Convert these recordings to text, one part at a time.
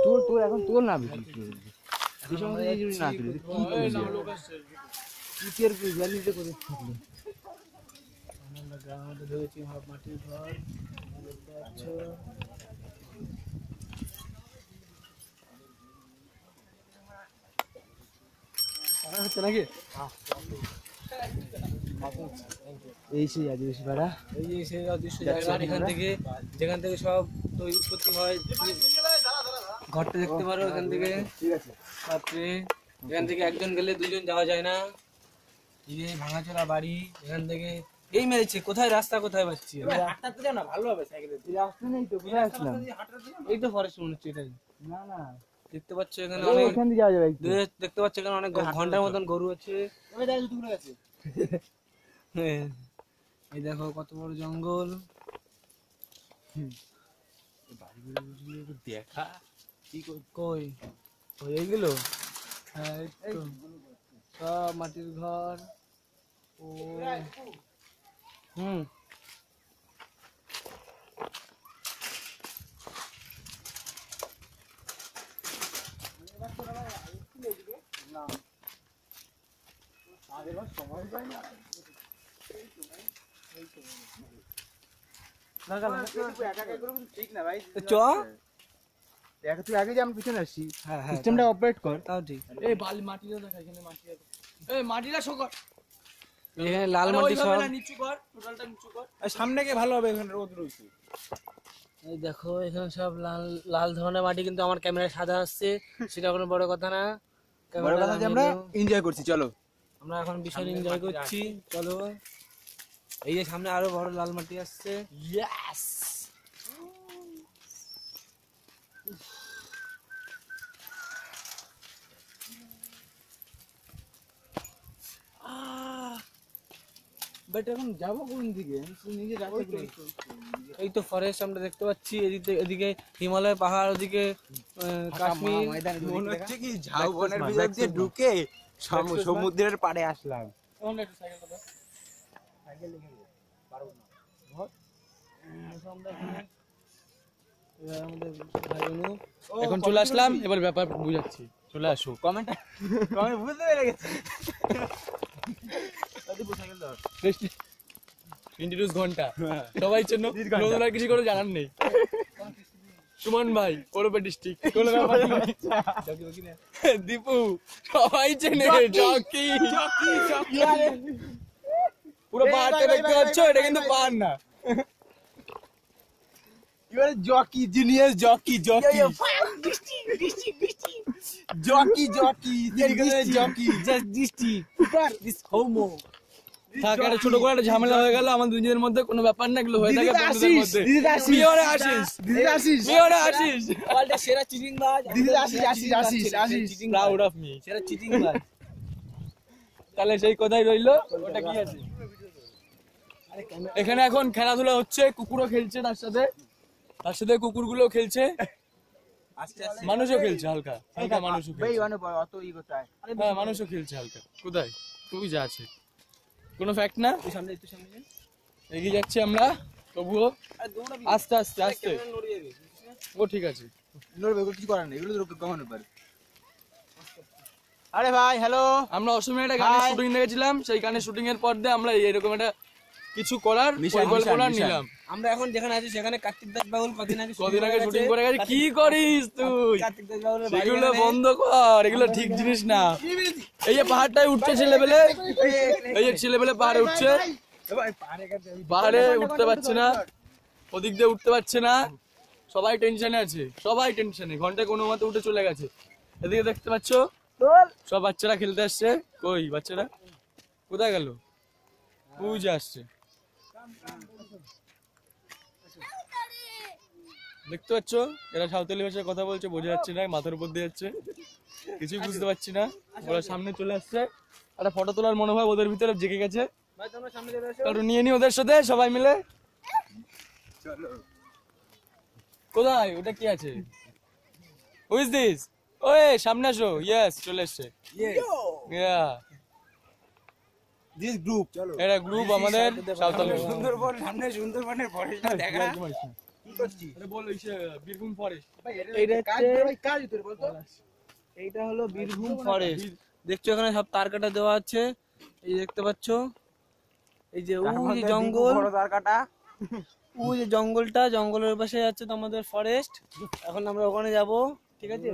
তোর এখন তোর না বেশি না মাটির ঘর হচ্ছে নাকি এই সেই আদিবাসী পাড়া, এই যে সেই অদৃশ্য জায়গা, এখান থেকে যেখান থেকে সব তৈরি উৎপত্তি হয়। ঘরটা দেখতে পারো এখান থেকে। ঠিক আছে। তারপরে এখান থেকে একজন গেলে দুইজন যাওয়া যায় না। এই যে ভাঙাচোরা বাড়ি, এখান থেকে এই মেরেছে। কোথায় রাস্তা কোথায় পাচ্ছি? হাঁটাতে যাও না, ভালো হবে সাইকেলে। রাস্তা নেই তো, কোথায় আসলাম? এই তো ফরেস্ট মনে হচ্ছে এটাই। না না, দেখতে পাচ্ছ এখানে অনেক, ওখান দিয়ে যাওয়া যাবে। দেখতে পাচ্ছ এখানে অনেক ঘন্টার মতন গরু আছে। এই দেখো কত বড় জঙ্গল। দেখা কই ওই এইগুলো? হ্যাঁ এই তো সব মাটির ঘর। ও হুম, ঠিক না ভাই, চ তুই আগে যে আমি পিছনে আসছি, হ্যাঁ সিস্টেমটা অপারেট কর। তাও ঠিক। এই বালি মাটিটা দেখা, এখানে মাটি আছে। এই মাটিটা শোকর, এখানে লাল মাটি সব নিচু কর, টোটালটা নিচু কর। সামনে গিয়ে ভালো হবে, এখানে রোদ রয়েছে। এই দেখো এখানে সব লাল লাল ধরনের মাটি, কিন্তু আমার ক্যামেরায় সাদা আসছে, সেটা কোনো বড় কথা না। বড় কথা যে আমরা এনজয় করছি, চলো আমরা এখন বিশাল এনজয় করছি, চলো। এই যে সামনে আরো বড় লাল মাটি আসছে। ইয়েস, বাট এখন যাবো কোন দিকে? নিজে এই তো ফরেস্ট আমরা দেখতে পাচ্ছি। এদিকে হিমালয় পাহাড়, ওদিকে কাশ্মীর। মনে হচ্ছে কি ঝাউবনের ভিতর দিয়ে ঢুকে সমুদ্রের পাড়ে আসলাম। এখন চলে আসলাম, এবার ব্যাপার বুঝাচ্ছি, চলে আসো। কমেন্ট বুঝতে পেরে গেছি। ইন্ট্রোডিউস ঘন্টা সবাই চেনো, নতুন আর কিছু করে জানার নেই। সুমন ভাই ওরপে ডিস্ট্রিক্ট, কোনো ব্যাপার না। দীপু সবাই চেনে, জকি পুরো পাহাড়টা দেখতে পাচ্ছ, এটা কিন্তু পাহাড় না। এবারে jockey genius, jockey jockey jockey jockey jockey just district super this Homo. থাক, একটা ছোট করে একটা ঝামেলা হয়ে গেল আমাদের দুজনের মধ্যে, কোনো ব্যাপার না, এগুলো হয়ে থাকে বন্ধুদের মধ্যে। মিওরে আশিস ওয়ার্ল্ডে সেরা চিটিং বাজ, আসিস প্রাউড অফ মি, সেরা চিটিং বাজ। তাহলে সেই কথাই রইলো, ওটা কি আছে? এখানে এখন খেলাধুলা হচ্ছে, কুকুরও খেলছে তার সাথে কুকুরগুলো খেলছে, মানুষও খেলছে হালকা হালকা, মানুষও খেলছে। হ্যাঁ মানুষও খেলছে হালকা। কোথায় তুই যা আছে, কোনো ফ্যাক্ট না। এগিয়ে যাচ্ছি আমরা, তবুও আস্তে আস্তে আস্তে। ও ঠিক আছে, কিছু করার নেই, এগুলো কমানো পারে। আরে ভাই হ্যালো, আমরা অসময়ে একটা গানের শুটিং দেখেছিলাম, সেই গানের শুটিং এর পর দিয়ে আমরা এরকম একটা কিছু করার পরিকল্পনা নিলাম। আমরা এখন যেখানে আছি সেখানে কার্তিক দাস বাউল কদিন আগে শুটিং করে গেছে। কি করিস তুই? কার্তিক দাস বাউল এগুলো বন্ধ কর, এগুলো ঠিক জিনিস না। এই যে পাহাড়টায় উঠছে ছেলেবেলে, এই যে ছেলেবেলে পাহাড়ে উঠছে, পাহাড়ে উঠতে পারছে না, ওদিক দিয়ে উঠতে পারছে না, সবাই টেনশনে আছে, সবাই টেনশনে। ঘন্টায় কোনো মতে উঠে চলে গেছে। এদিকে দেখতে পাচ্ছ সব বাচ্চারা খেলতে আসছে। কই বাচ্চারা কোথায় গেল? পূজা আসছে, দেখতে পাচ্ছ এরা সাঁওতালি ভাষায় কথা বলছে, বোঝা যাচ্ছে না, মাথার উপর দিয়ে যাচ্ছে, কিছুই বুঝতে পারছি না। ওরা সামনে চলে আসছে, একটা ফটো তোলার মনোভাব ওদের ভিতরে জেগে গেছে। একটু নিয়ে নি ওদের সাথে সবাই মিলে। কোথায় ওটা কি আছে? Who is this? ওই সামনে আসো। ইয়েস চলে এসছে। ইয়া দিস গ্রুপ, চলো এটা গ্রুপ আমাদের সাঁওতালি। সুন্দরবন, সামনে সুন্দরবনের ফরেস্টটা দেখা। বল বীরভূম ফরেস্ট। এইটা হলো বীরভূম ফরেস্ট। দেখছো এখানে সব তার কাটা দেওয়া আছে, এই দেখতে পাচ্ছ, এই যে ওই যে জঙ্গল, ওই যে জঙ্গলটা, জঙ্গলের পাশে যাচ্ছে তো আমাদের ফরেস্ট। এখন আমরা ওখানে যাব, ঠিক আছে?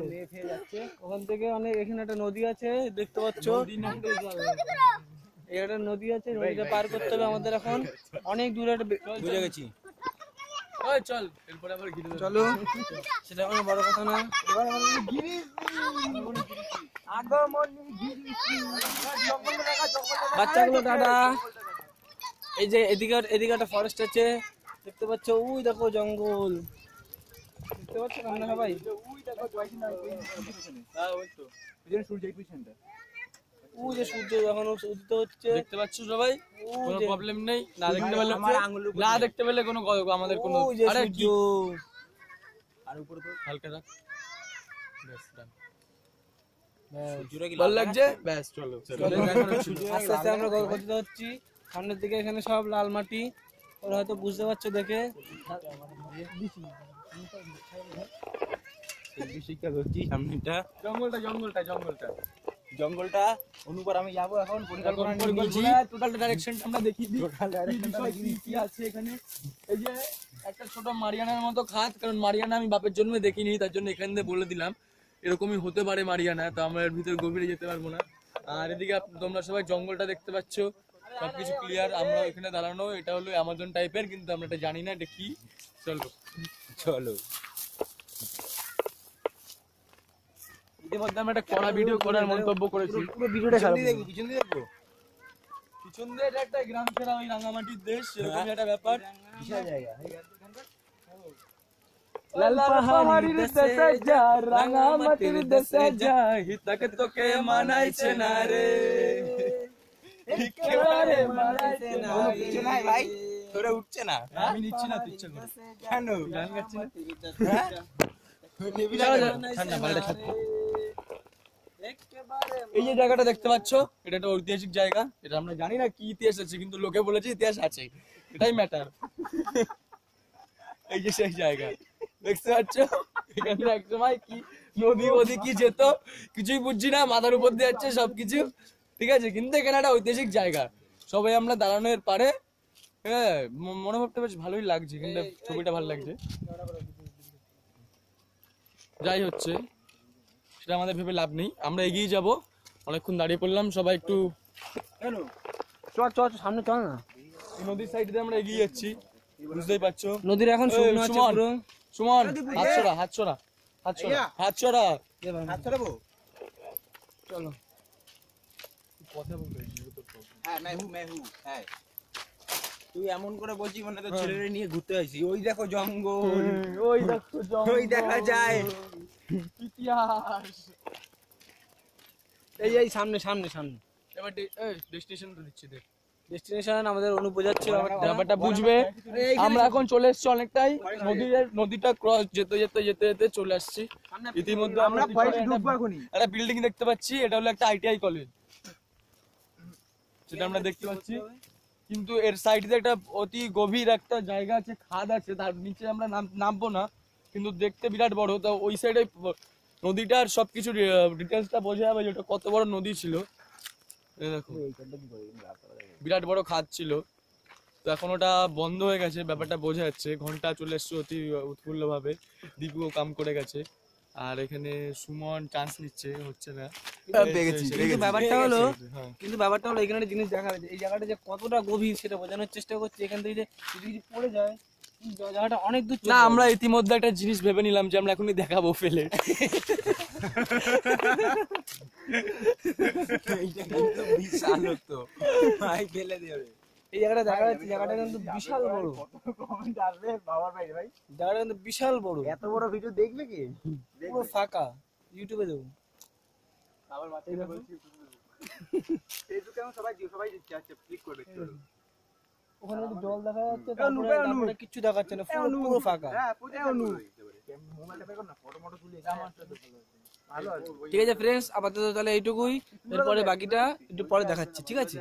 ওখান থেকে অনেক, এখানে একটা নদী আছে দেখতে পাচ্ছ, এই একটা নদী আছে, নদীটা পার করতে হবে আমাদের এখন অনেক দূরে। বুঝে গেছি, চল এরপরে আবার ঘিরে দেবো। চলো, সেটা কোনো বড় কথা না। বাচ্চাগুলো টাটা। এই যে এদিকে এদিকে একটা ফরেস্ট আছে দেখতে পাচ্ছ, ওই দেখো জঙ্গল দেখতে পাচ্ছ না সবাই? ওই যে সূর্য যখন উদিত হচ্ছে দেখতে পাচ্ছ সবাই, কোনো প্রবলেম নেই। না দেখতে পেলে কোনো আমাদের কোনো, ওই যে আরে সূর্য। কি আর উপরে তো হালকা রাখ, ব্যাস ডান। ভালো লাগছে, ব্যাস চলো। আস্তে আস্তে আমরা গতিতে হচ্ছি সামনের দিকে। এখানে সব লাল মাটি, ওরা হয়তো বুঝতে পারছো দেখে। শিক্ষা করছি সামনেটা জঙ্গলটা অনুপার আমি যাবো এখন পরিকল্পনা নিয়েছি। টোটাল ডাইরেকশনটা আমরা দেখিয়ে দিই, কি আছে এখানে। এই যে একটা ছোট মারিয়ানার মতো খাত, কারণ মারিয়ানা আমি বাপের জন্মে দেখিনি, তার জন্য এখান থেকে বলে দিলাম এরকমই হতে পারে মারিয়ানা, তো আমরা এর ভিতরে গভীরে যেতে পারবো না। আর এদিকে তোমরা সবাই জঙ্গলটা দেখতে পাচ্ছ, সবকিছু ক্লিয়ার। আমরা এখানে দাঁড়ানো, এটা হলো অ্যামাজন টাইপের, কিন্তু আমরা এটা জানি না এটা কি। চলো ইতিমধ্যে আমরা একটা কড়া ভিডিও করার মন্তব্য করেছি, পুরো ভিডিওটা খারাপ। পিছন দিয়ে এটা একটা গ্রাম ছেড়া ওই রাঙামাটির দেশ, এরকমই একটা ব্যাপার। বিশাল জায়গা, লাল পাহাড়ির দেশে যা, রাঙামাটির দেশে যা, হিতাকে তোকে মানাইছে না রে, একেবারে মানাইছে না রে। ভাই তোরা উঠছে না, আমি নিচ্ছি না, তুই ইচ্ছা করে। কেন গান গাচ্ছি না। নিবি না? ঠান্ডা বাড়িটা ঠান্ডা। এই যে জায়গাটা দেখতে পাচ্ছ, এটা একটা ঐতিহাসিক জায়গা। এটা আমরা জানি না কি ইতিহাস আছে, কিন্তু লোকে বলেছে ইতিহাস আছে, এটাই ম্যাটার। এই যে সেই জায়গা দেখতে পাচ্ছ, এখানে এক সময় কি নদী কি যেত কিছুই বুঝছি না, মাথার উপর দিয়ে যাচ্ছে সবকিছু, ঠিক আছে? কিন্তু এখানে একটা ঐতিহাসিক জায়গা, সবাই আমরা দাঁড়ানোর পারে। হ্যাঁ, মনোভাবটা বেশ ভালোই লাগছে, কিন্তু ছবিটা ভালো লাগছে। যাই হচ্ছে সেটা আমাদের ভেবে লাভ নেই, আমরা এগিয়ে যাব। অনেকক্ষণ দাঁড়িয়ে পড়লাম, সবাই একটু চল চল সামনে চল না। নদীর সাইড দিয়ে আমরা এগিয়ে যাচ্ছি, বুঝতেই পারছো। নদীর এখন শুকনো আছে পুরো। সুমন হাত ছড়া। হাত ছড়াবো? চলো কথা বলতে হ্যাঁ মেহু হ্যাঁ, তুই এমন করে বলছিস মনে তো ছেলেরে নিয়ে ঘুরতে আসছি। ওই দেখো জঙ্গল, ওই দেখো ওই দেখা যায় ইতিহাস। এই এই সামনে সামনে সামনে এবার ডেস্টিনেশন তো দিচ্ছি, দেখ ডেস্টিনেশন আমাদের অনু বোঝাচ্ছে ব্যাপারটা বুঝবে। আমরা এখন চলে এসেছি অনেকটাই, নদীটা ক্রস যেতে যেতে যেতে যেতে চলে আসছি। ইতিমধ্যে আমরা একটা বিল্ডিং দেখতে পাচ্ছি, এটা হলো একটা ITI কলেজ, সেটা আমরা দেখতে পাচ্ছি। কিন্তু এর সাইড দিয়ে একটা অতি গভীর একটা জায়গা আছে, খাদ আছে, তার নিচে আমরা নামবো না, কিন্তু দেখতে বিরাট বড়। তো ওই সাইডে নদীটার সবকিছু ডিটেলসটা বোঝা যাবে যে ওটা কত বড় নদী ছিল। দেখো বিরাট বড় খাদ ছিল, তো এখন ওটা বন্ধ হয়ে গেছে, ব্যাপারটা বোঝা যাচ্ছে। ঘন্টা চলে এসছে অতি উৎফুল্ল ভাবে, দীপুও কাম করে গেছে, আর এখানে সুমন চান্স নিচ্ছে, হচ্ছে না। কিন্তু ব্যাপারটা হলো এখানে একটা জিনিস দেখা যাচ্ছে, এই জায়গাটা যে কতটা গভীর সেটা বোঝানোর চেষ্টা করছি। এখান থেকে যে যদি পড়ে যায় জায়গাটা অনেক দূর না, আমরা ইতিমধ্যে একটা জিনিস ভেবে নিলাম যে আমরা এখনই দেখাবো ফেলে। বিশাল হতো ভাই, ফেলে দেবে। এই জায়গাটা দেখা যাচ্ছে, জায়গাটা কিন্তু বিশাল বড়, জায়গাটা কিন্তু বিশাল বড়। এত বড় ভিডিও দেখবে কি? পুরো ফাঁকা, ইউটিউবে দেবো। ওখানে যদি জল দেখা যাচ্ছে, তারপরে কিচ্ছু দেখাচ্ছে না, পুরো ফাঁকা। ঠিক আছে ফ্রেন্ডস, আপাতত তাহলে এইটুকুই, এরপরে বাকিটা একটু পরে দেখাচ্ছি, ঠিক আছে?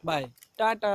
Bye, tata.